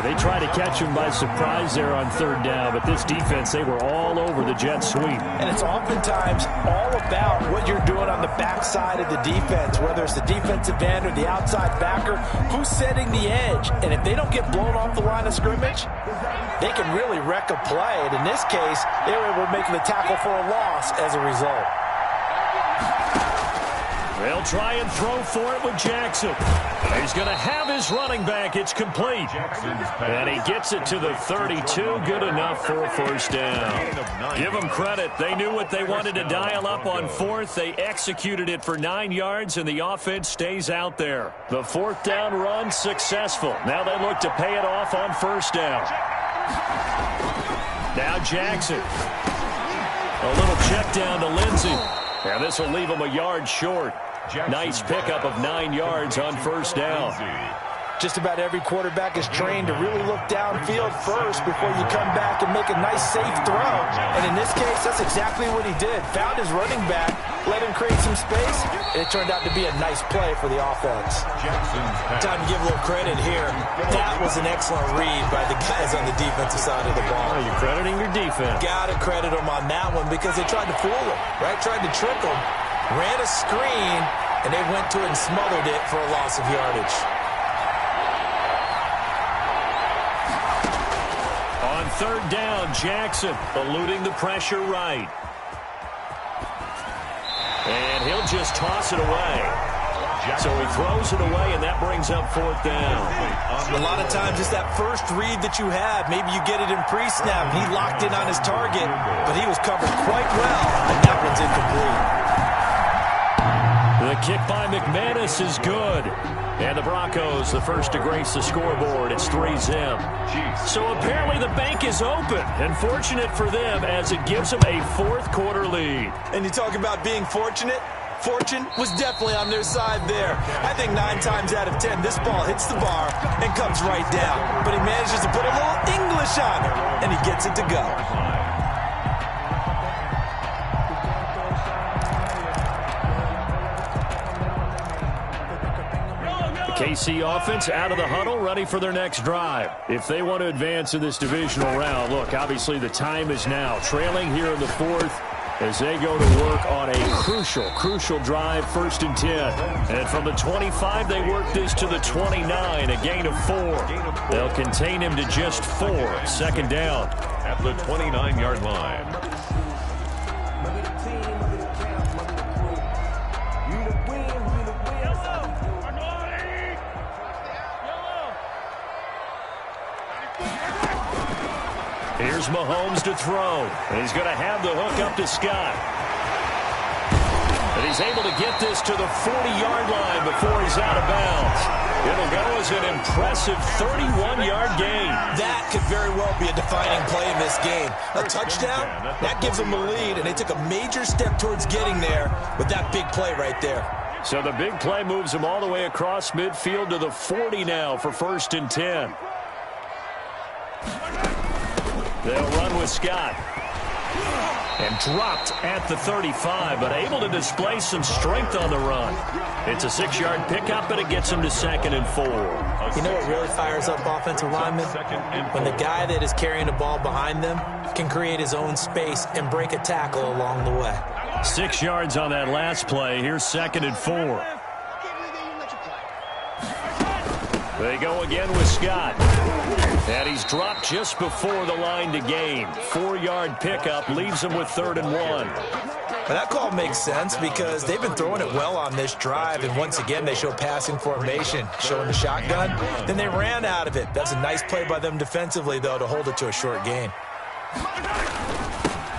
Speaker 2: They tried to catch him by surprise there on 3rd down, but this defense, they were all over the jet sweep.
Speaker 3: And it's oftentimes all about what you're doing on the backside of the defense, whether it's the defensive end or the outside backer, who's setting the edge. And if they don't get blown off the line of scrimmage, they can really wreck a play. And in this case, they were able to make the tackle for a loss as a result.
Speaker 2: They'll try and throw for it with Jackson. He's going to have his running back. It's complete. And he gets it to the 32. Good enough for a first down. Give them credit. They knew what they wanted to dial up on 4th. They executed it for 9 yards, and the offense stays out there. The 4th down run successful. Now they look to pay it off on first down. Now Jackson. A little check down to Lindsey. And this will leave him a yard short. Nice pickup of 9 yards on first down.
Speaker 3: Just about every quarterback is trained to really look downfield first before you come back and make a nice, safe throw. And in this case, that's exactly what he did. Found his running back, let him create some space, and it turned out to be a nice play for the offense. Time to give a little credit here. That was an excellent read by the guys on the defensive side of the ball.
Speaker 2: You're crediting your defense.
Speaker 3: Got to credit them on that one because they tried to fool him, right? Tried to trick him, ran a screen, and they went to it and smothered it for a loss of yardage.
Speaker 2: On 3rd down, Jackson eluding the pressure right. And he'll just toss it away. So he throws it away, and that brings up 4th down.
Speaker 3: A lot of times it's that first read that you have. Maybe you get it in pre-snap. He locked in on his target, but he was covered quite well, and that one's incomplete.
Speaker 2: The kick by McManus is good. And the Broncos, the first to grace the scoreboard. It's 3-zip. So apparently the bank is open. And fortunate for them as it gives them a 4th quarter lead.
Speaker 3: And you talk about being fortunate. Fortune was definitely on their side there. I think 9 times out of 10, this ball hits the bar and comes right down. But he manages to put a little English on it, and he gets it to go.
Speaker 2: KC offense out of the huddle, ready for their next drive. If they want to advance in this divisional round, look, obviously the time is now. Trailing here in the 4th,
Speaker 4: as they go to work on a crucial drive, 1st and 10.
Speaker 2: And from the 25, they work this to the 29, a gain of 4. They'll contain him to just 4, 2nd down.
Speaker 1: At the 29-yard line.
Speaker 2: Here's Mahomes to throw. And he's going to have the hook up to Scott. And he's able to get this to the 40-yard line before he's out of bounds. It'll go as an impressive 31-yard gain.
Speaker 3: That could very well be a defining play in this game. A touchdown, that gives them the lead, and they took a major step towards getting there with that big play right there.
Speaker 2: So the big play moves them all the way across midfield to the 40 now for 1st and 10. They'll run with Scott. And dropped at the 35, but able to display some strength on the run. It's a 6-yard pickup, and it gets him to 2nd and 4.
Speaker 3: You know what really fires up offensive linemen? When the guy that is carrying the ball behind them can create his own space and break a tackle along the way.
Speaker 2: 6 yards on that last play. Here's 2nd and 4. They go again with Scott. And he's dropped just before the line to gain. 4-yard pickup leaves him with 3rd and 1.
Speaker 3: But that call makes sense because they've been throwing it well on this drive, and once again they show passing formation, showing the shotgun. Then they ran out of it. That's a nice play by them defensively, though, to hold it to a short gain.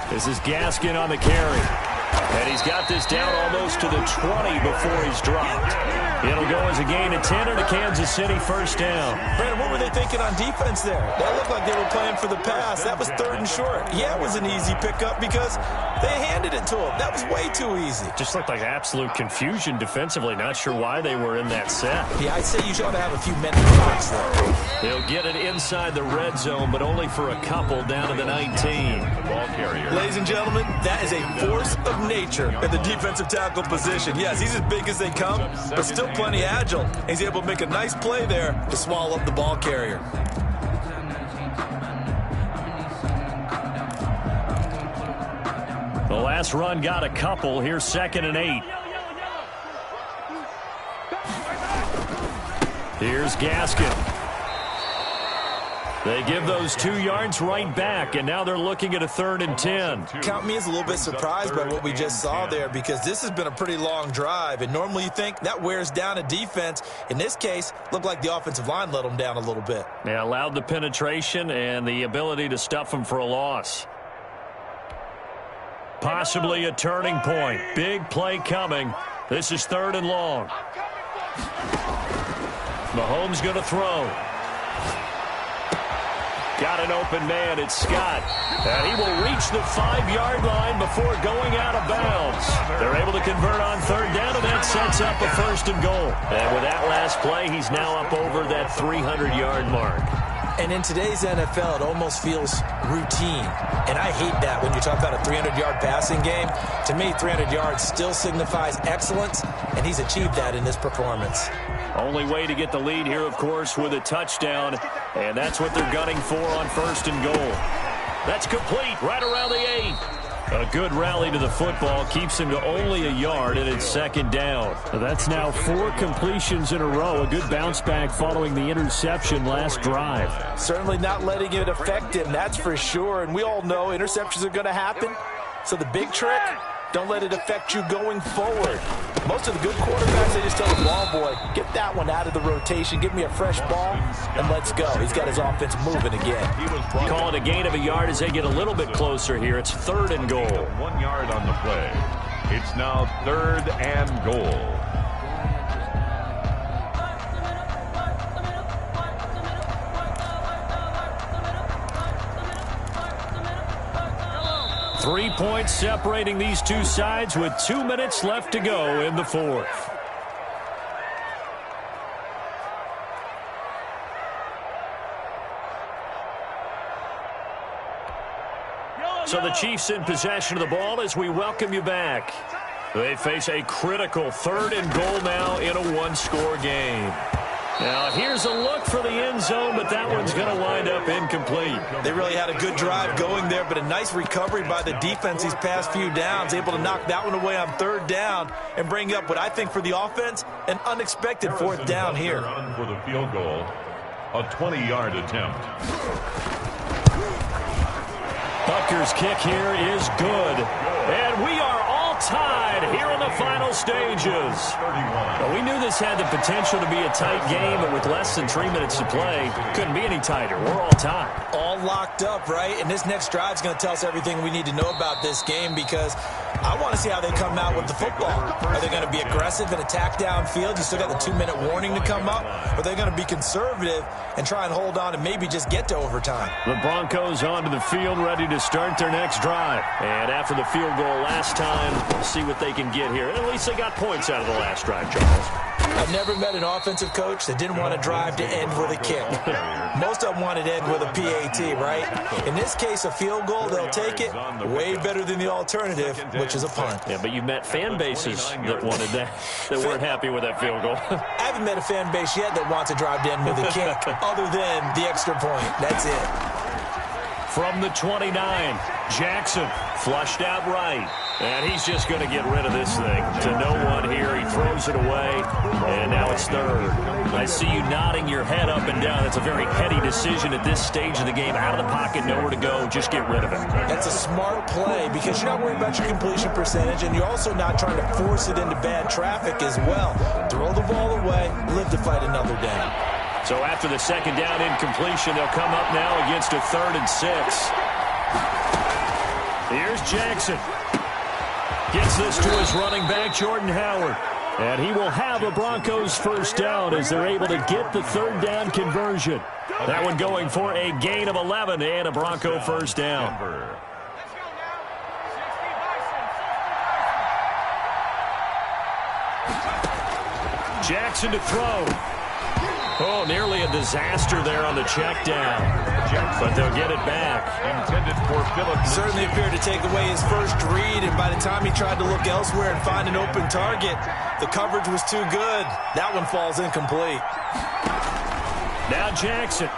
Speaker 2: This is Gaskin on the carry. And he's got this down almost to the 20 before he's dropped. It'll go as a gain of 10 and a Kansas City 1st down.
Speaker 3: Brandon, what were they thinking on defense there? That looked like they were playing for the pass. That was 3rd and short. Yeah, it was an easy pickup because they handed it to him. That was way too easy.
Speaker 2: Just looked like absolute confusion defensively. Not sure why they were in that set.
Speaker 3: Yeah, I'd say you should have a few mental blocks there.
Speaker 2: They'll get it inside the red zone, but only for a couple down to the 19.
Speaker 1: Ball carrier.
Speaker 3: Ladies and gentlemen, that is a force of nature at the defensive tackle position. Yes, he's as big as they come, but still plenty agile. He's able to make a nice play there to swallow up the ball carrier.
Speaker 2: The last run got a couple. Here's 2nd and 8. Here's Gaskin. They give those 2 yards right back, and now they're looking at a 3rd and 10.
Speaker 3: Count me as a little bit surprised by what we just saw there because this has been a pretty long drive, and normally you think that wears down a defense. In this case, looked like the offensive line let them down a little bit.
Speaker 2: They allowed the penetration and the ability to stuff them for a loss. Possibly a turning point. Big play coming. This is 3rd and long. Mahomes going to throw. Got an open man. It's Scott. And he will reach the 5-yard line before going out of bounds. They're able to convert on 3rd down, and that sets up a 1st and goal. And with that last play, he's now up over that 300-yard mark.
Speaker 3: And in today's NFL, it almost feels routine. And I hate that when you talk about a 300-yard passing game. To me, 300 yards still signifies excellence, and he's achieved that in this performance.
Speaker 2: Only way to get the lead here, of course, with a touchdown. And that's what they're gunning for on 1st and goal. That's complete right around the 8. A good rally to the football keeps him to only a yard, and it's 2nd down.
Speaker 4: That's now 4 completions in a row. A good bounce back following the interception last drive.
Speaker 3: Certainly not letting it affect him, that's for sure. And we all know interceptions are going to happen. So the big trick, don't let it affect you going forward. Most of the good quarterbacks, they just tell the ball boy, get that one out of the rotation, give me a fresh ball, and let's go. He's got his offense moving again.
Speaker 2: Call it a gain of a yard as they get a little bit closer here. It's 3rd and goal.
Speaker 1: 1 yard on the play. It's now 3rd and goal.
Speaker 2: Three points separating these two sides with 2 minutes left to go in the 4th. So the Chiefs in possession of the ball as we welcome you back. They face a critical 3rd and goal now in a 1-score game. Now, here's a look for the end zone, but that one's going to wind up incomplete.
Speaker 3: They really had a good drive going there, but a nice recovery by the defense these past few downs, able to knock that one away on 3rd down and bring up what I think for the offense, an unexpected 4th down here.
Speaker 1: For the field goal, a 20-yard attempt.
Speaker 2: Butker's kick here is good. And we are all tied here in the final stages. Well, we knew this had the potential to be a tight game, but with less than 3 minutes to play, couldn't be any tighter. We're all tied.
Speaker 3: All locked up, right? And this next drive is going to tell us everything we need to know about this game, because I want to see how they come out with the football. Are they going to be aggressive and attack downfield? You still got the 2-minute warning to come up. Or are they going to be conservative and try and hold on and maybe just get to overtime?
Speaker 2: The Broncos onto the field, ready to start their next drive. And after the field goal last time, we'll see what they can get here. At least they got points out of the last drive, Charles.
Speaker 3: I've never met an offensive coach that didn't want to drive to end with a kick. Most of them wanted to end with a PAT, right? In this case, a field goal, they'll take it. Way better than the alternative, which is a punt.
Speaker 2: Yeah, but you've met fan bases that wanted that weren't happy with that field goal.
Speaker 3: I haven't met a fan base yet that wants to drive to end with a kick, other than the extra point. That's it.
Speaker 2: From the 29, Jackson flushed out right. And he's just going to get rid of this thing to no one here. He throws it away, and now it's 3rd. I see you nodding your head up and down. That's a very heady decision at this stage of the game. Out of the pocket, nowhere to go. Just get rid of it.
Speaker 3: That's a smart play because you're not worried about your completion percentage, and you're also not trying to force it into bad traffic as well. Throw the ball away, live to fight another down.
Speaker 2: So after the 2nd down incompletion, they'll come up now against a 3rd and 6. Here's Jackson. Gets this to his running back, Jordan Howard. And he will have a Broncos 1st down as they're able to get the 3rd down conversion. That one going for a gain of 11 and a Bronco 1st down. Jackson to throw. Oh, nearly a disaster there on the check down. But they'll get it back.
Speaker 1: Intended for Phillips.
Speaker 3: Certainly appeared to take away his first read, and by the time he tried to look elsewhere and find an open target, the coverage was too good. That one falls incomplete.
Speaker 2: Now Jackson.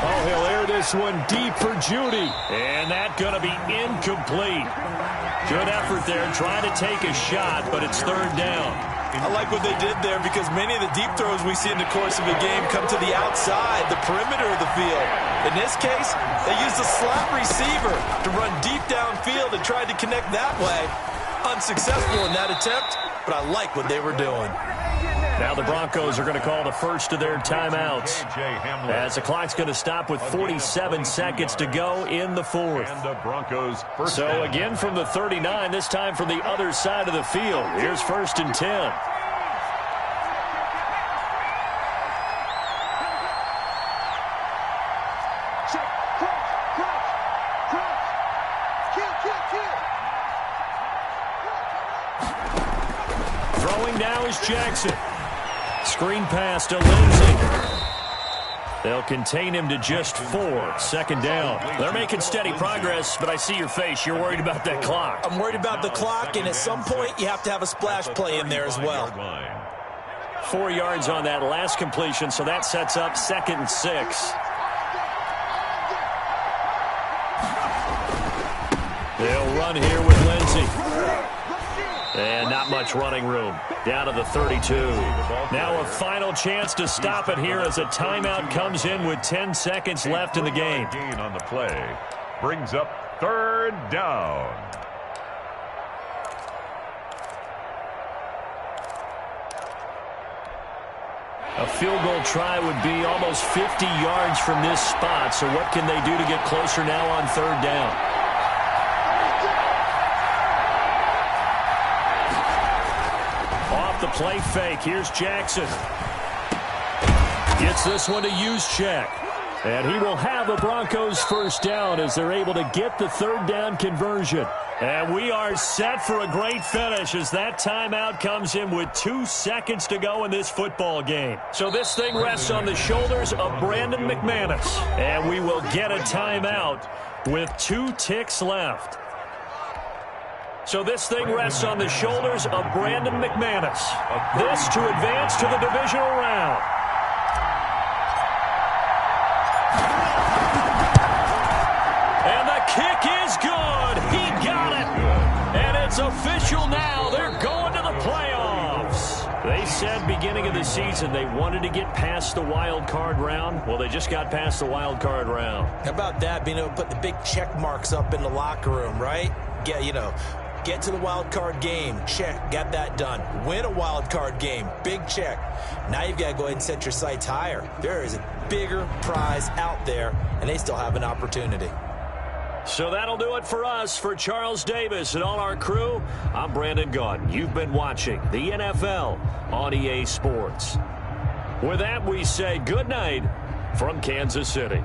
Speaker 2: Oh, he'll air this one deep for Judy. And that's going to be incomplete. Good effort there, trying to take a shot, but it's 3rd down.
Speaker 3: I like what they did there because many of the deep throws we see in the course of a game come to the outside, the perimeter of the field. In this case, they used a slot receiver to run deep downfield and tried to connect that way. Unsuccessful in that attempt, but I like what they were doing.
Speaker 2: Now the Broncos are going to call the first of their timeouts as the clock's going to stop with 47 seconds to go in the 4th.
Speaker 1: And the Broncos first
Speaker 2: So
Speaker 1: down.
Speaker 2: again from the 39, this time from the other side of the field. Here's 1st and 10. Throwing now is Jackson. Screen pass to Lindsey. They'll contain him to just 4. 2nd down. They're making steady progress, but I see your face. You're worried about that clock.
Speaker 3: I'm worried about the clock, and at some point you have to have a splash play in there as well.
Speaker 2: 4 yards on that last completion, so that sets up 2nd and 6. They'll run here with Lindsey. And not much running room. Down to the 32. Now a final chance to stop it here as a timeout comes in with 10 seconds left in the game.
Speaker 1: Gain on the play brings up 3rd down.
Speaker 2: A field goal try would be almost 50 yards from this spot. So what can they do to get closer now on 3rd down? The play fake. Here's Jackson. Gets this one to Juszczyk. And he will have a Broncos 1st down as they're able to get the 3rd down conversion. And we are set for a great finish as that timeout comes in with 2 seconds to go in this football game. So this thing rests on the shoulders of Brandon McManus. And we will get a timeout with 2 ticks left. So this thing rests on the shoulders of Brandon McManus. This to advance to the divisional round. And the kick is good. He got it. And it's official now. They're going to the playoffs. They said beginning of the season they wanted to get past the wild card round. Well, they just got past the wild card round.
Speaker 3: How about that, being able to put the big check marks up in the locker room, right? Get to the wild card game. Check. Got that done. Win a wild card game. Big check. Now you've got to go ahead and set your sights higher. There is a bigger prize out there, and they still have an opportunity.
Speaker 2: So that'll do it for us. For Charles Davis and all our crew, I'm Brandon Gaudin. You've been watching the NFL on EA Sports. With that, we say good night from Kansas City.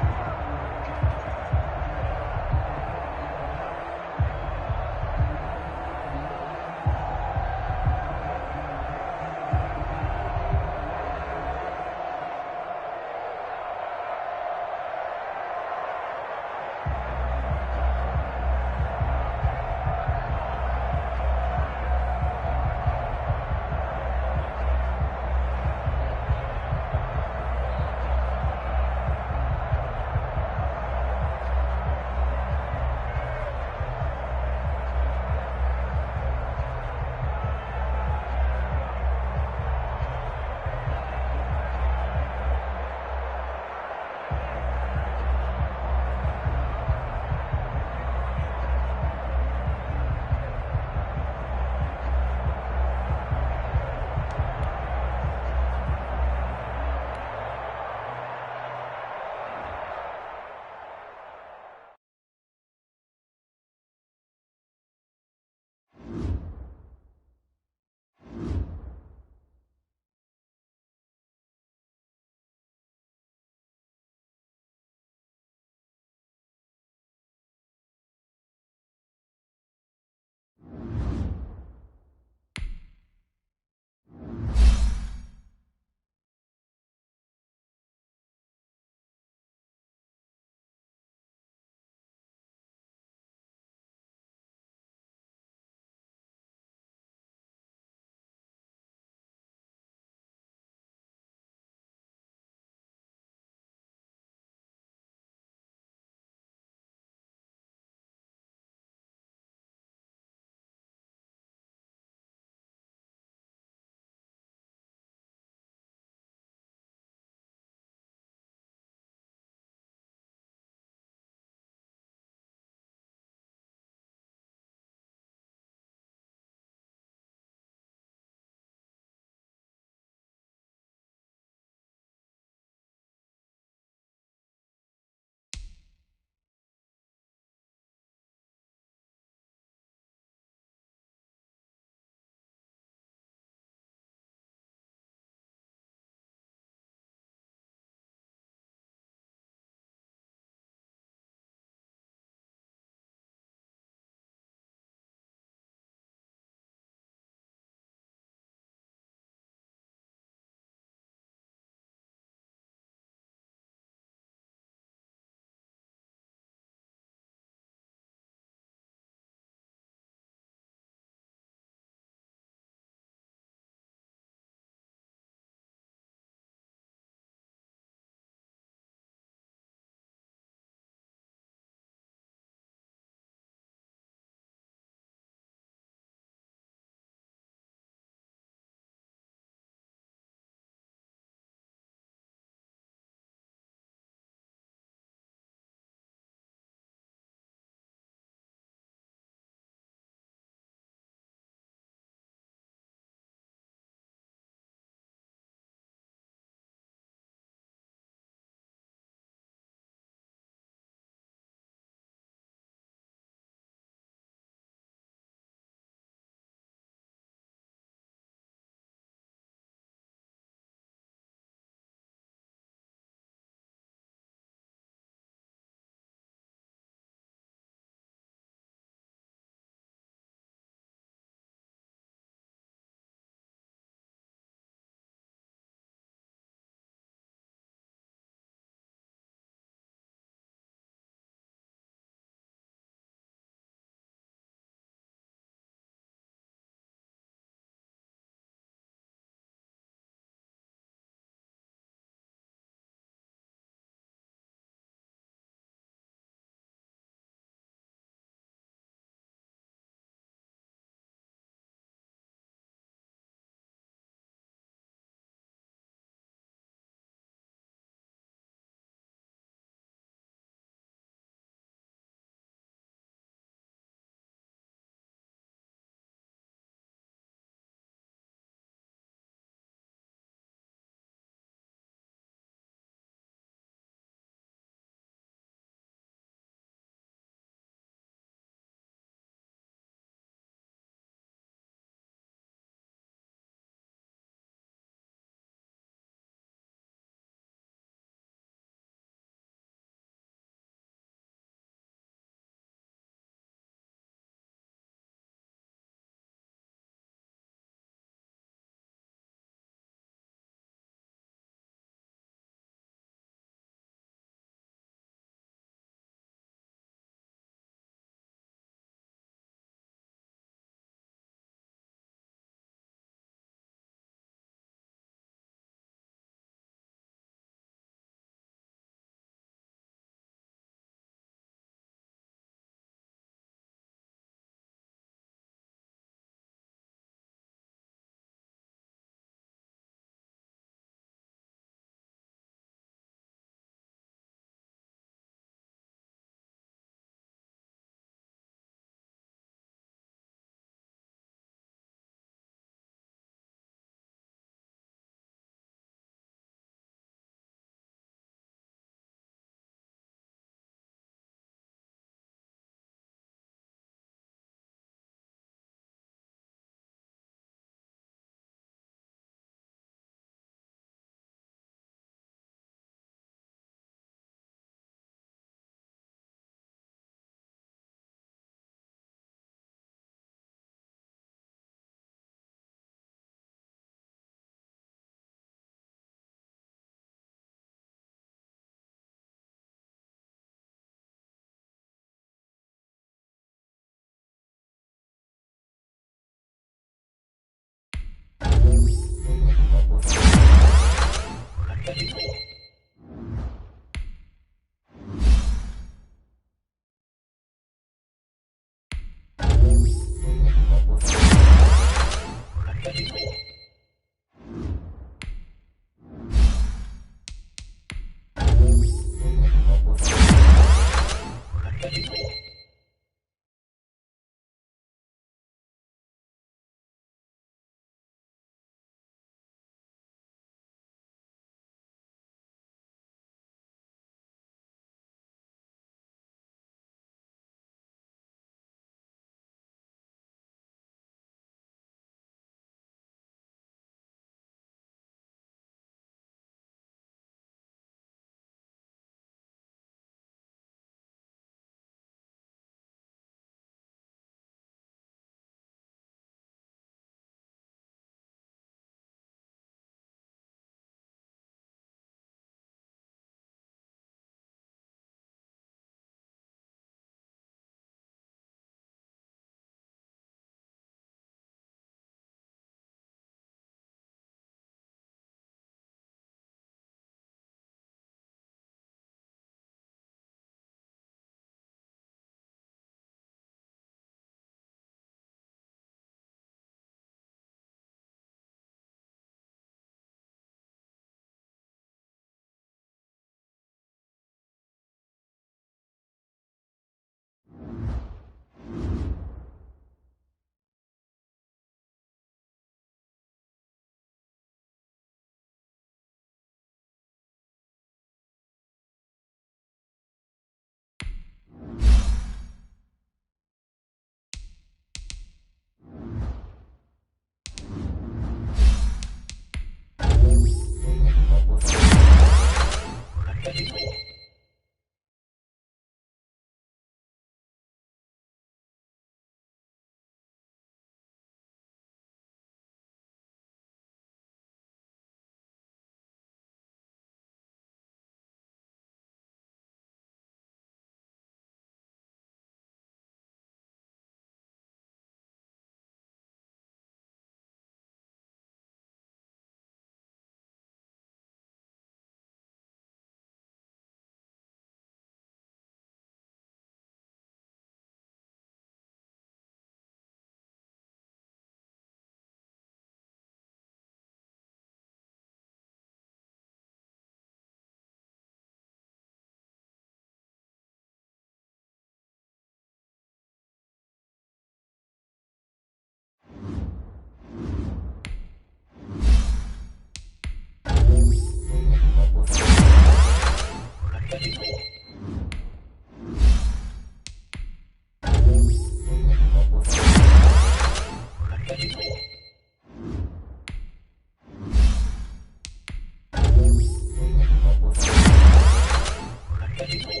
Speaker 6: you.